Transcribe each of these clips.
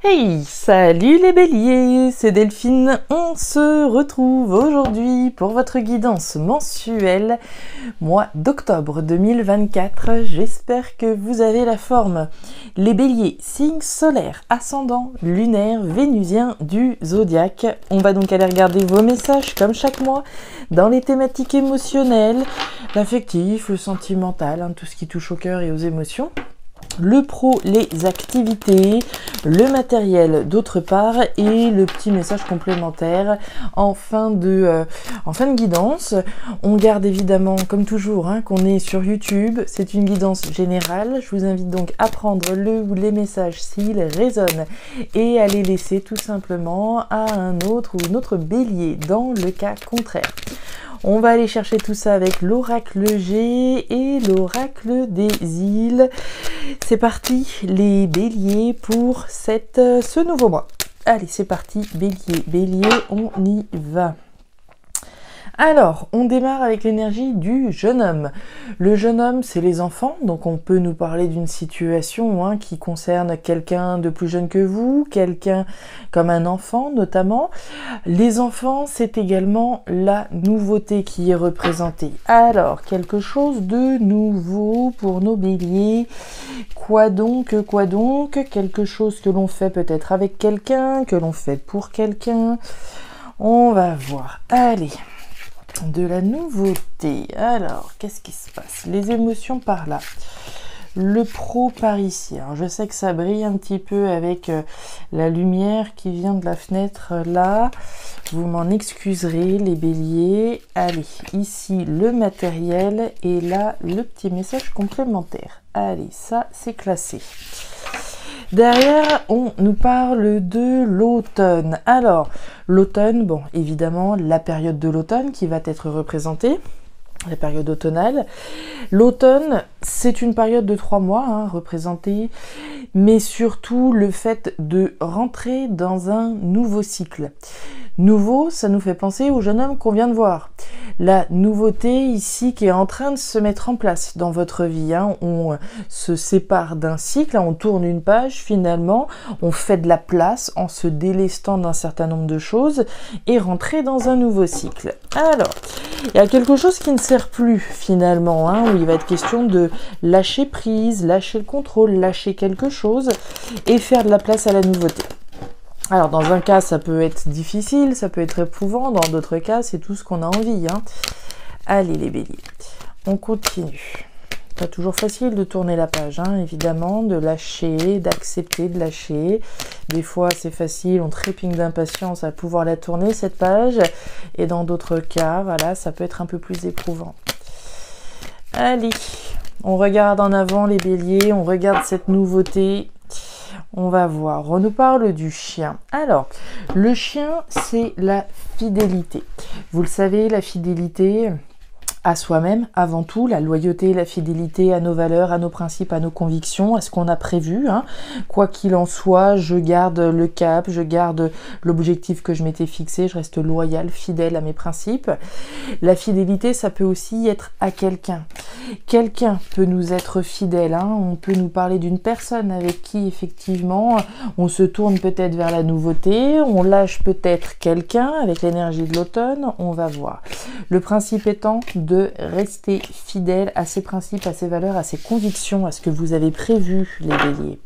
Hey, salut les béliers, c'est Delphine. On se retrouve aujourd'hui pour votre guidance mensuelle, mois d'octobre 2024. J'espère que vous avez la forme. Les béliers, signe solaire, ascendant, lunaire, vénusien du zodiaque. On va donc aller regarder vos messages comme chaque mois dans les thématiques émotionnelles, l'affectif, le sentimental, tout ce qui touche au cœur et aux émotions. Le pro, les activités, le matériel d'autre part et le petit message complémentaire en fin de guidance. On garde évidemment comme toujours qu'on est sur YouTube, c'est une guidance générale. Je vous invite donc à prendre le ou les messages s'ils résonnent et à les laisser tout simplement à un autre ou une autre bélier dans le cas contraire. On va aller chercher tout ça avec l'oracle G et l'oracle des îles. C'est parti les béliers pour ce nouveau mois. Allez, c'est parti, bélier, on y va. Alors, on démarre avec l'énergie du jeune homme. Le jeune homme, c'est les enfants, donc on peut nous parler d'une situation qui concerne quelqu'un de plus jeune que vous, quelqu'un comme un enfant notamment. Les enfants, c'est également la nouveauté qui est représentée. Alors, quelque chose de nouveau pour nos béliers. Quoi donc? Quelque chose que l'on fait peut-être avec quelqu'un, que l'on fait pour quelqu'un. On va voir. Allez. De la nouveauté. Alors, qu'est-ce qui se passe? Les émotions par là. Le pro par ici. Alors, je sais que ça brille un petit peu avec la lumière qui vient de la fenêtre là. Vous m'en excuserez, les béliers. Allez, ici, le matériel et là, le petit message complémentaire. Allez, ça, c'est classé. Derrière, on nous parle de l'automne. Alors, l'automne, bon, évidemment, la période de l'automne qui va être représentée, la période automnale. L'automne, c'est une période de 3 mois représentée, mais surtout le fait de rentrer dans un nouveau cycle. Nouveau, ça nous fait penser au jeune homme qu'on vient de voir. La nouveauté ici qui est en train de se mettre en place dans votre vie. On se sépare d'un cycle, on tourne une page finalement, on fait de la place en se délestant d'un certain nombre de choses et rentrer dans un nouveau cycle. Alors, il y a quelque chose qui ne sert plus finalement, où il va être question de lâcher prise, lâcher le contrôle, lâcher quelque chose et faire de la place à la nouveauté. Alors, dans un cas, ça peut être difficile, ça peut être éprouvant. Dans d'autres cas, c'est tout ce qu'on a envie. Allez, les béliers, on continue. Pas toujours facile de tourner la page, évidemment, de lâcher, d'accepter de lâcher. Des fois, c'est facile, on trépigne d'impatience à pouvoir la tourner, cette page. Et dans d'autres cas, voilà, ça peut être un peu plus éprouvant. Allez, on regarde en avant, les béliers, on regarde cette nouveauté. On va voir, on nous parle du chien. Alors, le chien, c'est la fidélité. Vous le savez, la fidélité à soi-même, avant tout, la loyauté, la fidélité à nos valeurs, à nos principes, à nos convictions, à ce qu'on a prévu. Quoi qu'il en soit, je garde le cap, je garde l'objectif que je m'étais fixé, je reste loyal, fidèle à mes principes. La fidélité, ça peut aussi être à quelqu'un. Quelqu'un peut nous être fidèle, on peut nous parler d'une personne avec qui, effectivement, on se tourne peut-être vers la nouveauté, on lâche peut-être quelqu'un avec l'énergie de l'automne, on va voir. Le principe étant de rester fidèle à ses principes, à ses valeurs, à ses convictions, à ce que vous avez prévu, les béliers.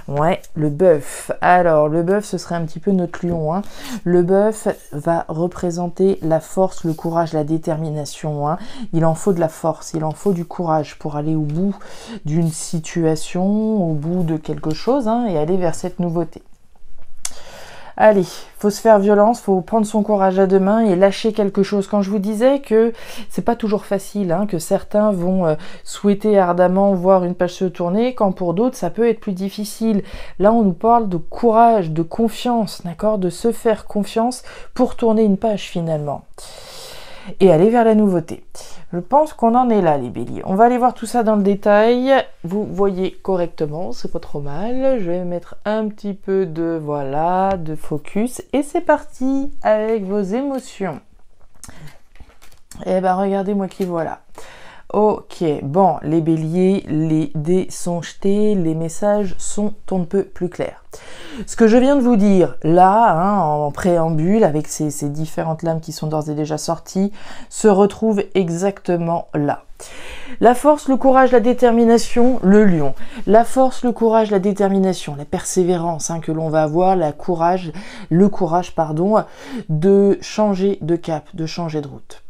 Ouais, le bœuf. Alors, le bœuf, ce serait un petit peu notre lion. Le bœuf va représenter la force, le courage, la détermination. Il en faut de la force, il en faut du courage pour aller au bout d'une situation, au bout de quelque chose, et aller vers cette nouveauté. Allez, faut se faire violence, faut prendre son courage à deux mains et lâcher quelque chose. Quand je vous disais que c'est pas toujours facile, que certains vont souhaiter ardemment voir une page se tourner, quand pour d'autres ça peut être plus difficile. Là, on nous parle de courage, de confiance, d'accord, de se faire confiance pour tourner une page finalement. Et aller vers la nouveauté. Je pense qu'on en est là, les béliers. On va aller voir tout ça dans le détail. Vous voyez correctement, c'est pas trop mal. Je vais mettre un petit peu de focus. Et c'est parti avec vos émotions. Eh ben, regardez-moi qui voilà. Ok, bon, les béliers, les dés sont jetés, les messages sont on ne peut plus clairs. Ce que je viens de vous dire là, hein, en préambule, avec ces différentes lames qui sont d'ores et déjà sorties, se retrouve exactement là. La force, le courage, la détermination, le lion. La force, le courage, la détermination, la persévérance hein, que l'on va avoir, le courage, de changer de cap, de changer de route.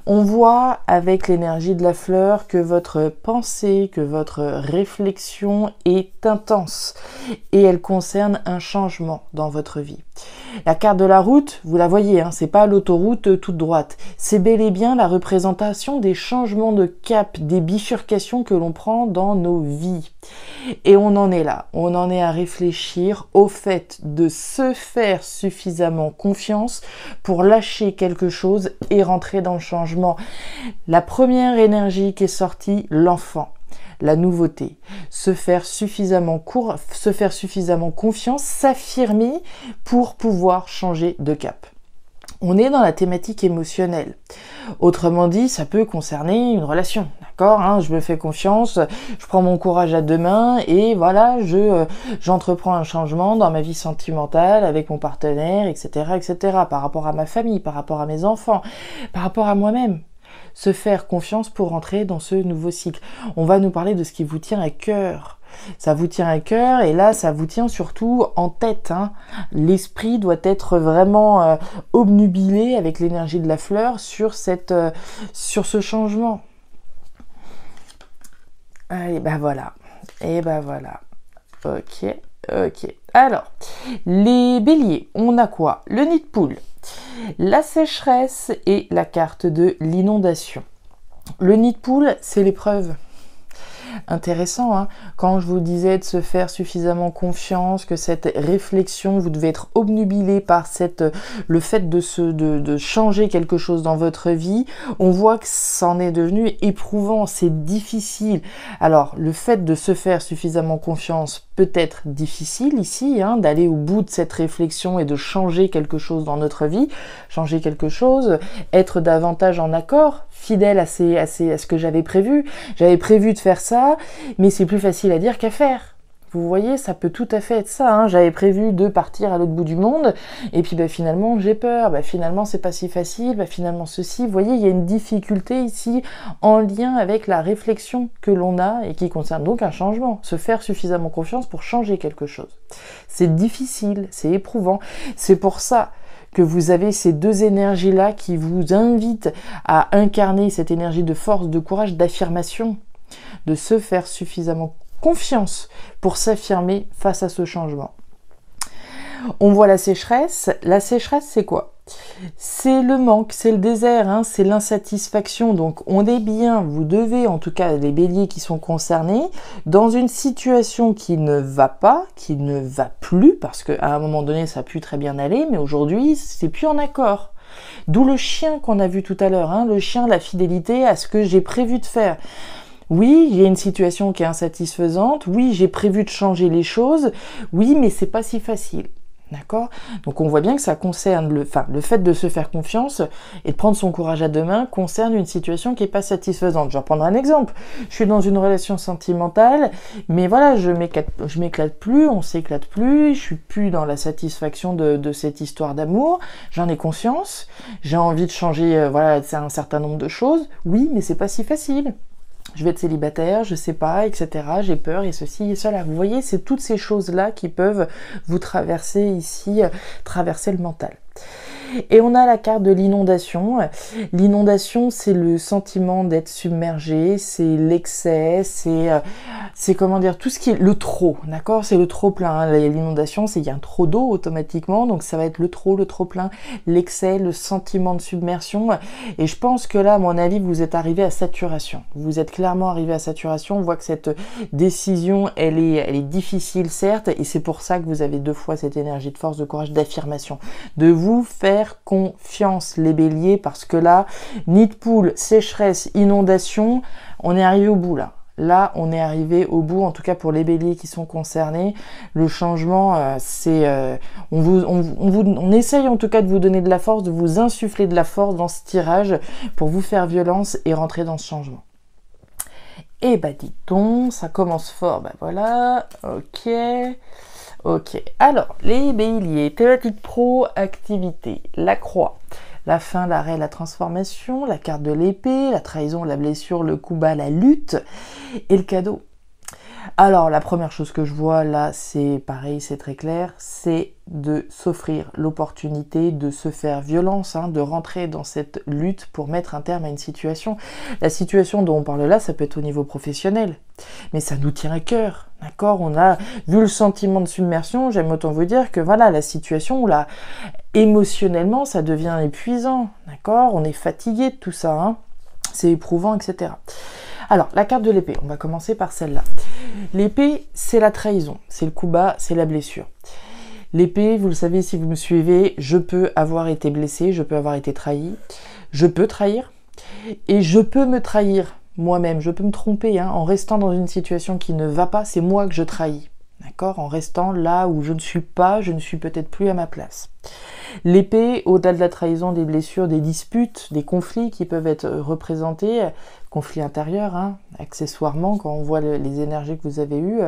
On voit avec l'énergie de la fleur que votre pensée, que votre réflexion est intense et elle concerne un changement dans votre vie. La carte de la route, vous la voyez, hein, c'est pas l'autoroute toute droite. C'est bel et bien la représentation des changements de cap, des bifurcations que l'on prend dans nos vies. Et on en est là, on en est à réfléchir au fait de se faire suffisamment confiance pour lâcher quelque chose et rentrer dans le changement. La première énergie qui est sortie, l'enfant. La nouveauté, se faire suffisamment confiance, s'affirmer pour pouvoir changer de cap. On est dans la thématique émotionnelle. Autrement dit, ça peut concerner une relation, d'accord hein, je me fais confiance, je prends mon courage à deux mains et voilà, j'entreprends un changement dans ma vie sentimentale avec mon partenaire, etc., par rapport à ma famille, par rapport à mes enfants, par rapport à moi-même. Se faire confiance pour rentrer dans ce nouveau cycle. On va nous parler de ce qui vous tient à cœur. Ça vous tient à cœur et là, ça vous tient surtout en tête. Hein. L'esprit doit être vraiment obnubilé avec l'énergie de la fleur sur ce changement. Et ben voilà. Ok. Alors, les béliers, on a quoi? Le nid de poule, la sécheresse et la carte de l'inondation. Le nid de poule, c'est l'épreuve. Intéressant, hein, quand je vous disais de se faire suffisamment confiance, que cette réflexion, vous devez être obnubilé par le fait de changer quelque chose dans votre vie, on voit que ça en est devenu éprouvant, c'est difficile. Alors, le fait de se faire suffisamment confiance peut être difficile ici, hein, d'aller au bout de cette réflexion et de changer quelque chose dans notre vie, changer quelque chose, être davantage en accord, fidèle à ce que j'avais prévu. J'avais prévu de faire ça, mais c'est plus facile à dire qu'à faire. Vous voyez, ça peut tout à fait être ça. Hein. J'avais prévu de partir à l'autre bout du monde, et puis finalement j'ai peur. Finalement c'est pas si facile. Finalement ceci. Vous voyez, il y a une difficulté ici en lien avec la réflexion que l'on a et qui concerne donc un changement. Se faire suffisamment confiance pour changer quelque chose. C'est difficile, c'est éprouvant. C'est pour ça que vous avez ces deux énergies-là qui vous invitent à incarner cette énergie de force, de courage, d'affirmation, de se faire suffisamment confiance pour s'affirmer face à ce changement. On voit la sécheresse. La sécheresse, c'est quoi? C'est le manque, c'est le désert, hein, c'est l'insatisfaction. Donc on est bien, vous devez, en tout cas les béliers qui sont concernés, dans une situation qui ne va pas, qui ne va plus, parce qu'à un moment donné ça a pu très bien aller, mais aujourd'hui c'est plus en accord. D'où le chien qu'on a vu tout à l'heure, hein, le chien, la fidélité à ce que j'ai prévu de faire. Oui, il y a une situation qui est insatisfaisante, oui, j'ai prévu de changer les choses, oui, mais c'est pas si facile. D'accord? Donc on voit bien que ça concerne le fait de se faire confiance et de prendre son courage à deux mains concerne une situation qui n'est pas satisfaisante. Je vais reprendre un exemple. Je suis dans une relation sentimentale, mais voilà, je m'éclate plus, on s'éclate plus, je suis plus dans la satisfaction de cette histoire d'amour. J'en ai conscience, j'ai envie de changer, un certain nombre de choses. Oui, mais c'est pas si facile. Je vais être célibataire, je sais pas, etc. J'ai peur et ceci et cela. Vous voyez, c'est toutes ces choses-là qui peuvent vous traverser ici, traverser le mental. Et on a la carte de l'inondation. L'inondation, c'est le sentiment d'être submergé, c'est l'excès, c'est comment dire, tout ce qui est le trop, d'accord? C'est le trop plein. Hein. L'inondation, c'est qu'il y a un trop d'eau automatiquement, donc ça va être le trop plein, l'excès, le sentiment de submersion. Et je pense que là, à mon avis, vous êtes arrivé à saturation. Vous êtes clairement arrivé à saturation. On voit que cette décision, elle est difficile, certes, et c'est pour ça que vous avez deux fois cette énergie de force, de courage, d'affirmation, de vous faire confiance les béliers, parce que là, nid de poule, sécheresse, inondation, on est arrivé au bout là. Là, on est arrivé au bout, en tout cas pour les béliers qui sont concernés. Le changement, on essaye en tout cas de vous donner de la force, de vous insuffler de la force dans ce tirage pour vous faire violence et rentrer dans ce changement. Et dit-on, ça commence fort, voilà, ok. Ok, alors les béliers, thématique pro, activité, la croix, la fin, l'arrêt, la transformation, la carte de l'épée, la trahison, la blessure, le coup bas, la lutte et le cadeau. Alors la première chose que je vois là, c'est pareil, c'est très clair, c'est de s'offrir l'opportunité de se faire violence, de rentrer dans cette lutte pour mettre un terme à une situation. La situation dont on parle là, ça peut être au niveau professionnel, mais ça nous tient à cœur, d'accord? On a vu le sentiment de submersion, j'aime autant vous dire que voilà, la situation où là, émotionnellement, ça devient épuisant, d'accord? On est fatigué de tout ça, c'est éprouvant, etc. Alors, la carte de l'épée, on va commencer par celle-là. L'épée, c'est la trahison, c'est le coup bas, c'est la blessure. L'épée, vous le savez si vous me suivez, je peux avoir été blessé, je peux avoir été trahi, je peux trahir, et je peux me trahir moi-même, je peux me tromper, en restant dans une situation qui ne va pas, c'est moi que je trahis. D'accord? En restant là où je ne suis pas, je ne suis peut-être plus à ma place. L'épée, au-delà de la trahison, des blessures, des disputes, des conflits qui peuvent être représentés, conflits intérieurs, accessoirement, quand on voit les énergies que vous avez eues,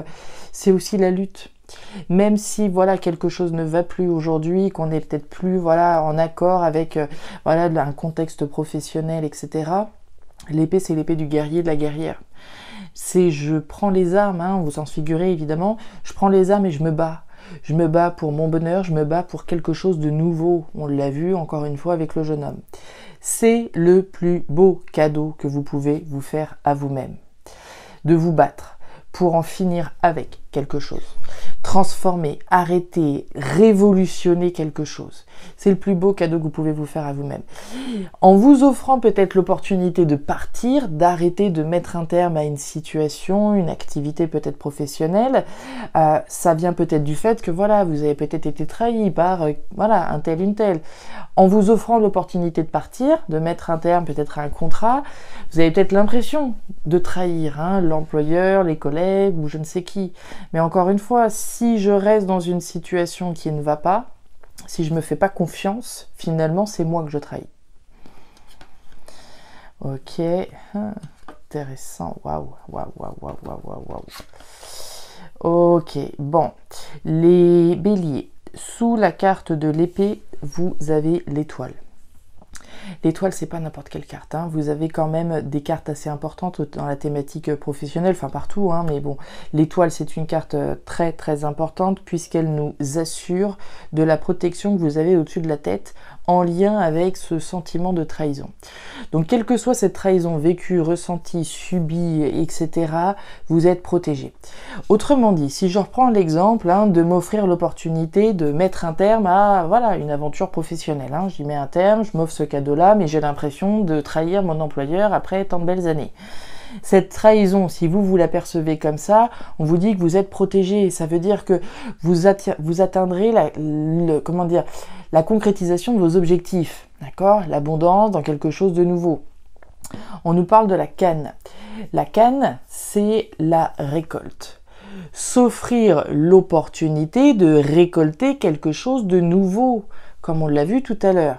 c'est aussi la lutte. Même si voilà quelque chose ne va plus aujourd'hui, qu'on n'est peut-être plus en accord avec un contexte professionnel, etc. L'épée, c'est l'épée du guerrier, de la guerrière. C'est je prends les armes, vous en figurez évidemment, je prends les armes et je me bats. Je me bats pour mon bonheur, je me bats pour quelque chose de nouveau. On l'a vu encore une fois avec le jeune homme. C'est le plus beau cadeau que vous pouvez vous faire à vous-même. De vous battre pour en finir avec quelque chose. Transformer, arrêter, révolutionner quelque chose. C'est le plus beau cadeau que vous pouvez vous faire à vous-même. En vous offrant peut-être l'opportunité de partir, d'arrêter de mettre un terme à une situation, une activité peut-être professionnelle, ça vient peut-être du fait que vous avez peut-être été trahi par un tel, une telle. En vous offrant l'opportunité de partir, de mettre un terme peut-être à un contrat, vous avez peut-être l'impression de trahir l'employeur, les collègues ou je ne sais qui. Mais encore une fois, si je reste dans une situation qui ne va pas, si je ne me fais pas confiance, finalement, c'est moi que je trahis. Ok, intéressant, waouh. Ok, bon, les béliers, sous la carte de l'épée, vous avez l'étoile. L'étoile, c'est pas n'importe quelle carte, vous avez quand même des cartes assez importantes dans la thématique professionnelle, enfin partout, mais bon, l'étoile, c'est une carte très très importante puisqu'elle nous assure de la protection que vous avez au-dessus de la tête en lien avec ce sentiment de trahison. Donc, quelle que soit cette trahison vécue, ressentie, subie, etc., vous êtes protégé. Autrement dit, si je reprends l'exemple de m'offrir l'opportunité de mettre un terme à une aventure professionnelle, j'y mets un terme, je m'offre ce cadeau-là, mais j'ai l'impression de trahir mon employeur après tant de belles années. Cette trahison, si vous l'apercevez comme ça, on vous dit que vous êtes protégé. Ça veut dire que vous atteindrez la concrétisation de vos objectifs, d'accord? L'abondance dans quelque chose de nouveau. On nous parle de la canne. La canne, c'est la récolte. S'offrir l'opportunité de récolter quelque chose de nouveau, comme on l'a vu tout à l'heure.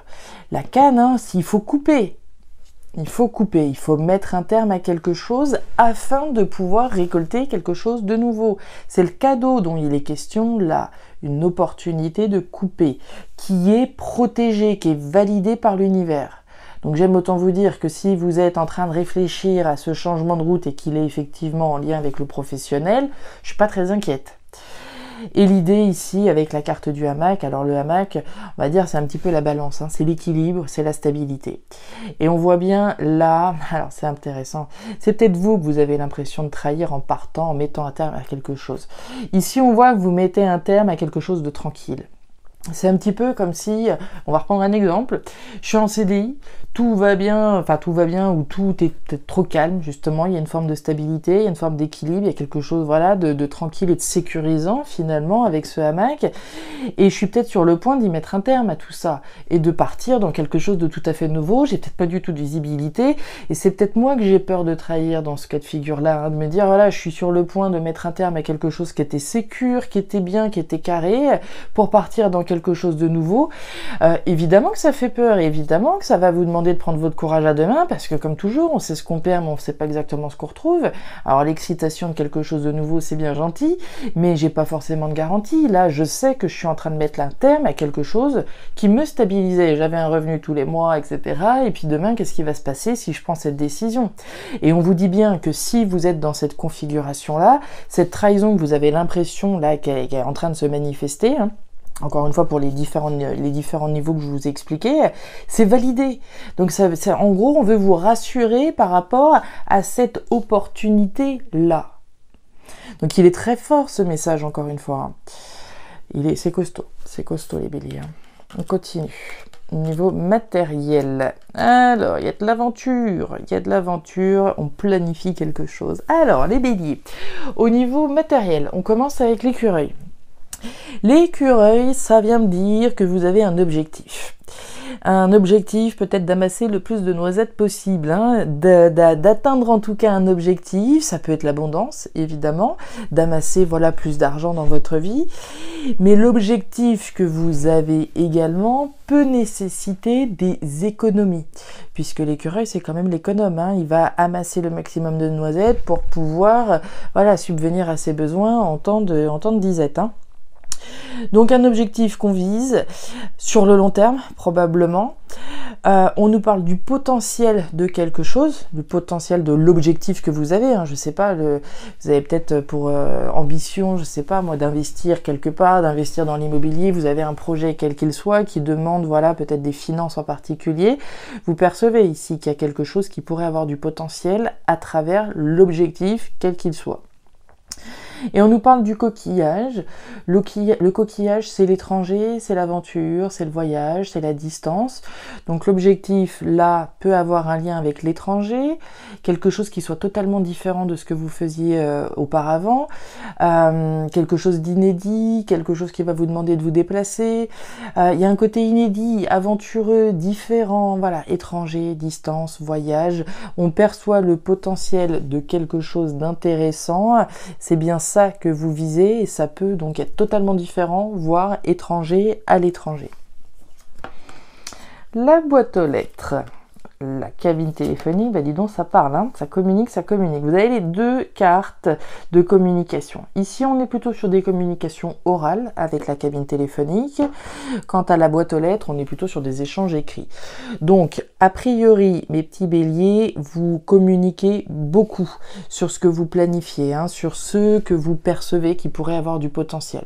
La canne, s'il faut couper. Il faut mettre un terme à quelque chose afin de pouvoir récolter quelque chose de nouveau. C'est le cadeau dont il est question là, une opportunité de couper, qui est protégée, qui est validée par l'univers. Donc j'aime autant vous dire que si vous êtes en train de réfléchir à ce changement de route et qu'il est effectivement en lien avec le professionnel, je suis pas très inquiète. Et l'idée ici, avec la carte du hamac, alors le hamac, on va dire, c'est un petit peu la balance, c'est l'équilibre, c'est la stabilité. Et on voit bien là, alors c'est intéressant, c'est peut-être vous que vous avez l'impression de trahir en partant, en mettant un terme à quelque chose. Ici, on voit que vous mettez un terme à quelque chose de tranquille. C'est un petit peu comme si, on va reprendre un exemple, je suis en CDI, tout va bien ou tout est peut-être trop calme justement, il y a une forme de stabilité, il y a une forme d'équilibre, il y a quelque chose de tranquille et de sécurisant finalement avec ce hamac, et je suis peut-être sur le point d'y mettre un terme à tout ça, et de partir dans quelque chose de tout à fait nouveau, j'ai peut-être pas du tout de visibilité, et c'est peut-être moi que j'ai peur de trahir dans ce cas de figure-là, de me dire voilà, je suis sur le point de mettre un terme à quelque chose qui était sécure, qui était bien, qui était carré, pour partir dans quelque chose de nouveau, évidemment que ça fait peur, évidemment que ça va vous demander de prendre votre courage à deux mains, parce que comme toujours, on sait ce qu'on perd, mais on ne sait pas exactement ce qu'on retrouve. Alors l'excitation de quelque chose de nouveau, c'est bien gentil, mais j'ai pas forcément de garantie. Là, je sais que je suis en train de mettre un terme à quelque chose qui me stabilisait. J'avais un revenu tous les mois, etc. Et puis demain, qu'est-ce qui va se passer si je prends cette décision? Et on vous dit bien que si vous êtes dans cette configuration-là, cette trahison que vous avez l'impression là qu'elle est en train de se manifester, hein, encore une fois pour les différents niveaux que je vous ai expliqués, c'est validé. Donc en gros, on veut vous rassurer par rapport à cette opportunité-là. Donc il est très fort ce message, encore une fois. C'est costaud les béliers. Hein. On continue. Niveau matériel. Alors, il y a de l'aventure, on planifie quelque chose. Alors, les béliers. Au niveau matériel, on commence avec l'écureuil. L'écureuil, ça vient me dire que vous avez un objectif. Un objectif peut-être d'amasser le plus de noisettes possible, hein, d'atteindre en tout cas un objectif, ça peut être l'abondance évidemment, d'amasser voilà plus d'argent dans votre vie, mais l'objectif que vous avez également peut nécessiter des économies, puisque l'écureuil c'est quand même l'économe, hein, il va amasser le maximum de noisettes pour pouvoir voilà subvenir à ses besoins en temps de disette, hein. Donc un objectif qu'on vise sur le long terme, probablement. On nous parle du potentiel de quelque chose, du potentiel de l'objectif que vous avez. Hein, je sais pas, vous avez peut-être pour ambition, je sais pas moi, d'investir quelque part, d'investir dans l'immobilier. Vous avez un projet quel qu'il soit qui demande, voilà, peut-être des finances en particulier. Vous percevez ici qu'il y a quelque chose qui pourrait avoir du potentiel à travers l'objectif quel qu'il soit. Et on nous parle du coquillage. Le coquillage, c'est l'étranger, c'est l'aventure, c'est le voyage, c'est la distance. Donc l'objectif, là, peut avoir un lien avec l'étranger, quelque chose qui soit totalement différent de ce que vous faisiez auparavant, quelque chose d'inédit, quelque chose qui va vous demander de vous déplacer. Il y a un côté inédit, aventureux, différent, voilà, étranger, distance, voyage. On perçoit le potentiel de quelque chose d'intéressant. C'est bien ça que vous visez et ça peut donc être totalement différent, voire étranger à l'étranger. La boîte aux lettres, la cabine téléphonique, bah dis donc ça parle, hein, ça communique. Vous avez les deux cartes de communication. Ici on est plutôt sur des communications orales avec la cabine téléphonique. Quant à la boîte aux lettres, on est plutôt sur des échanges écrits. Donc a priori, mes petits béliers, vous communiquez beaucoup sur ce que vous planifiez, hein, sur ce que vous percevez qui pourrait avoir du potentiel.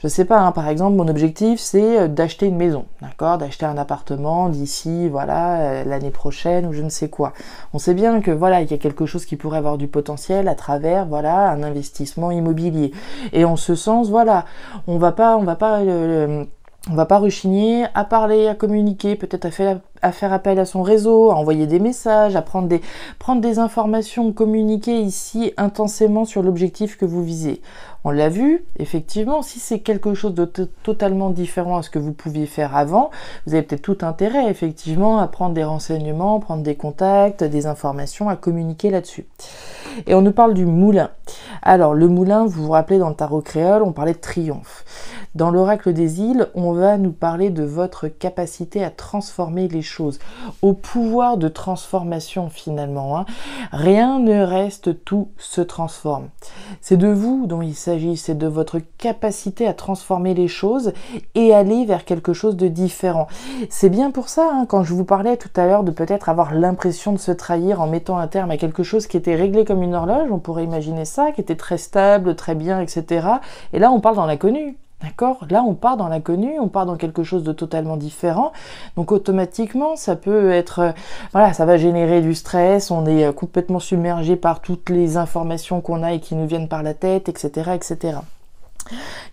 Je sais pas, hein, par exemple, mon objectif c'est d'acheter une maison, d'accord, d'acheter un appartement d'ici, voilà, l'année prochaine ou je ne sais quoi. On sait bien que voilà, il y a quelque chose qui pourrait avoir du potentiel à travers voilà un investissement immobilier. Et en ce sens, voilà, on va pas rechigner à parler, à communiquer, peut-être à faire appel à son réseau, à envoyer des messages, à prendre des informations, communiquer ici intensément sur l'objectif que vous visez. On l'a vu, effectivement, si c'est quelque chose de totalement différent à ce que vous pouviez faire avant, vous avez peut-être tout intérêt, effectivement, à prendre des renseignements, prendre des contacts, des informations, à communiquer là-dessus. Et on nous parle du moulin. Alors, le moulin, vous vous rappelez, dans le tarot créole, on parlait de triomphe. Dans l'oracle des îles, on va nous parler de votre capacité à transformer les choses, au pouvoir de transformation finalement, hein. Rien ne reste, tout se transforme. C'est de vous dont il s'agit, c'est de votre capacité à transformer les choses et aller vers quelque chose de différent. C'est bien pour ça, hein, quand je vous parlais tout à l'heure de peut-être avoir l'impression de se trahir en mettant un terme à quelque chose qui était réglé comme une horloge, on pourrait imaginer ça, qui était très stable, très bien, etc. Et là, on parle dans l'inconnu. D'accord? Là, on part dans l'inconnu, on part dans quelque chose de totalement différent. Donc, automatiquement, ça peut être... voilà, ça va générer du stress, on est complètement submergé par toutes les informations qu'on a et qui nous viennent par la tête, etc., etc.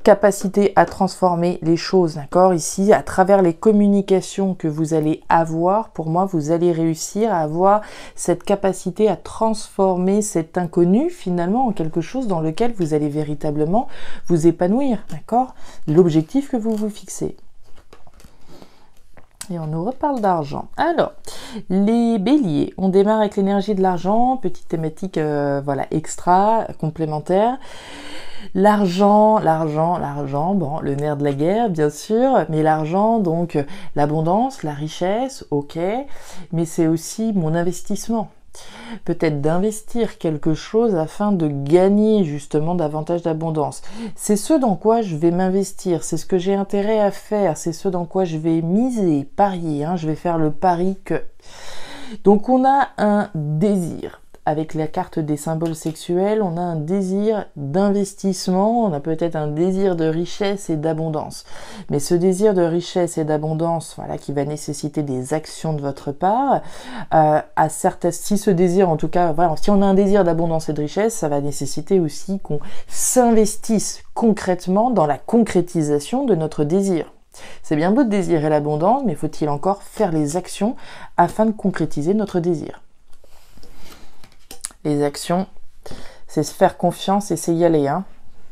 Capacité à transformer les choses, d'accord? Ici, à travers les communications que vous allez avoir, pour moi, vous allez réussir à avoir cette capacité à transformer cet inconnu, finalement, en quelque chose dans lequel vous allez véritablement vous épanouir, d'accord? L'objectif que vous vous fixez. Et on nous reparle d'argent. Alors, les béliers, on démarre avec l'énergie de l'argent, petite thématique, voilà, extra, complémentaire. L'argent, bon, le nerf de la guerre, bien sûr, mais l'argent, donc l'abondance, la richesse, ok, mais c'est aussi mon investissement. Peut-être d'investir quelque chose afin de gagner justement davantage d'abondance. C'est ce dans quoi je vais m'investir, c'est ce que j'ai intérêt à faire, c'est ce dans quoi je vais miser, parier, je vais faire le pari que... Donc on a un désir. Avec la carte des symboles sexuels, on a un désir d'investissement, on a peut-être un désir de richesse et d'abondance. Mais ce désir de richesse et d'abondance, voilà, qui va nécessiter des actions de votre part, si ce désir, en tout cas, voilà, si on a un désir d'abondance et de richesse, ça va nécessiter aussi qu'on s'investisse concrètement dans la concrétisation de notre désir. C'est bien beau de désirer l'abondance, mais faut-il encore faire les actions afin de concrétiser notre désir? Les actions, c'est se faire confiance et c'est y aller.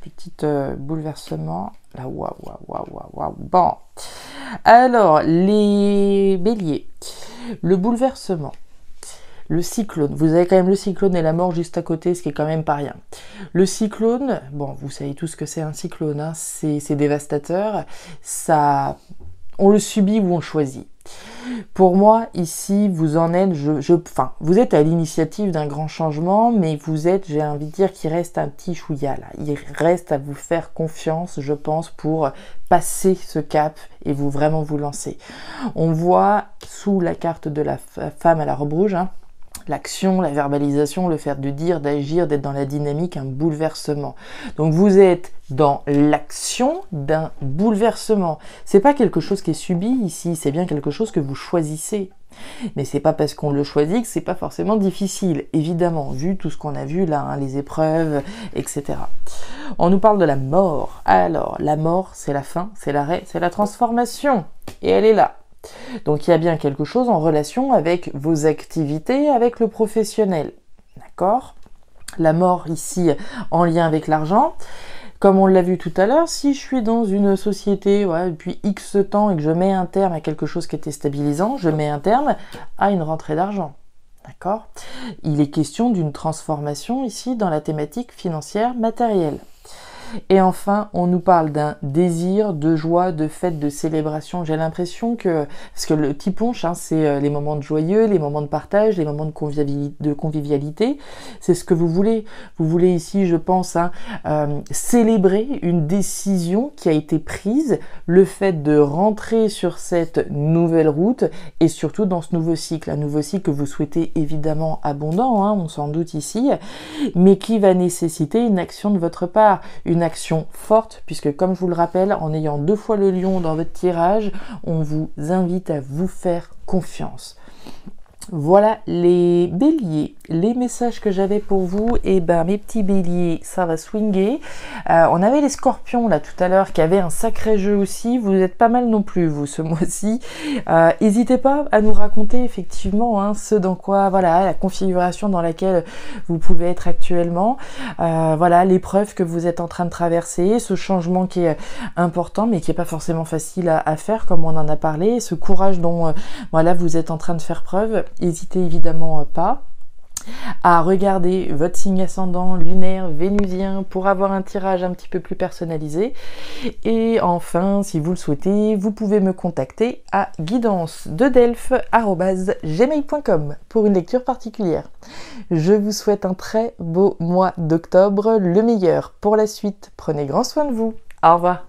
Petit bouleversement. Là, waouh. Bon. Alors, les béliers. Le bouleversement. Le cyclone. Vous avez quand même le cyclone et la mort juste à côté, ce qui est quand même pas rien. Le cyclone, bon, vous savez tous ce que c'est un cyclone. C'est dévastateur. Ça, on le subit ou on choisit. Pour moi, ici, vous en êtes, vous êtes à l'initiative d'un grand changement, mais vous êtes, j'ai envie de dire, qu'il reste un petit chouïa là. Il reste à vous faire confiance, je pense, pour passer ce cap et vraiment vous lancer. On voit sous la carte de la femme à la robe rouge, l'action, la verbalisation, le fait de dire, d'agir, d'être dans la dynamique, un bouleversement. Donc vous êtes dans l'action d'un bouleversement. C'est pas quelque chose qui est subi ici, c'est bien quelque chose que vous choisissez. Mais c'est pas parce qu'on le choisit que c'est pas forcément difficile, évidemment, vu tout ce qu'on a vu là, les épreuves, etc. On nous parle de la mort. Alors, la mort, c'est la fin, c'est l'arrêt, c'est la transformation. Et elle est là. Donc il y a bien quelque chose en relation avec vos activités, avec le professionnel. D'accord ? La mort ici en lien avec l'argent. Comme on l'a vu tout à l'heure, si je suis dans une société depuis X temps et que je mets un terme à quelque chose qui était stabilisant, je mets un terme à une rentrée d'argent. D'accord ? Il est question d'une transformation ici dans la thématique financière matérielle. Et enfin, on nous parle d'un désir de joie, de fête, de célébration. J'ai l'impression que, parce que le petit punch, c'est les moments de joyeux, les moments de partage, les moments de convivialité. C'est ce que vous voulez. Vous voulez ici, je pense, célébrer une décision qui a été prise, le fait de rentrer sur cette nouvelle route et surtout dans ce nouveau cycle. Un nouveau cycle que vous souhaitez évidemment abondant, on s'en doute ici, mais qui va nécessiter une action de votre part. Une action forte, puisque comme je vous le rappelle, en ayant 2 fois le lion dans votre tirage, on vous invite à vous faire confiance. Voilà les béliers, les messages que j'avais pour vous. Et mes petits béliers, ça va swinguer. On avait les scorpions là tout à l'heure qui avaient un sacré jeu aussi. Vous êtes pas mal non plus vous ce mois-ci. N'hésitez pas à nous raconter effectivement ce dans quoi, la configuration dans laquelle vous pouvez être actuellement. L'épreuve que vous êtes en train de traverser, ce changement qui est important mais qui est pas forcément facile à faire comme on en a parlé. Ce courage dont vous êtes en train de faire preuve. N'hésitez évidemment pas à regarder votre signe ascendant lunaire vénusien pour avoir un tirage un petit peu plus personnalisé. Et enfin, si vous le souhaitez, vous pouvez me contacter à guidance-de-delphes@gmail.com pour une lecture particulière. Je vous souhaite un très beau mois d'octobre, le meilleur pour la suite. Prenez grand soin de vous. Au revoir.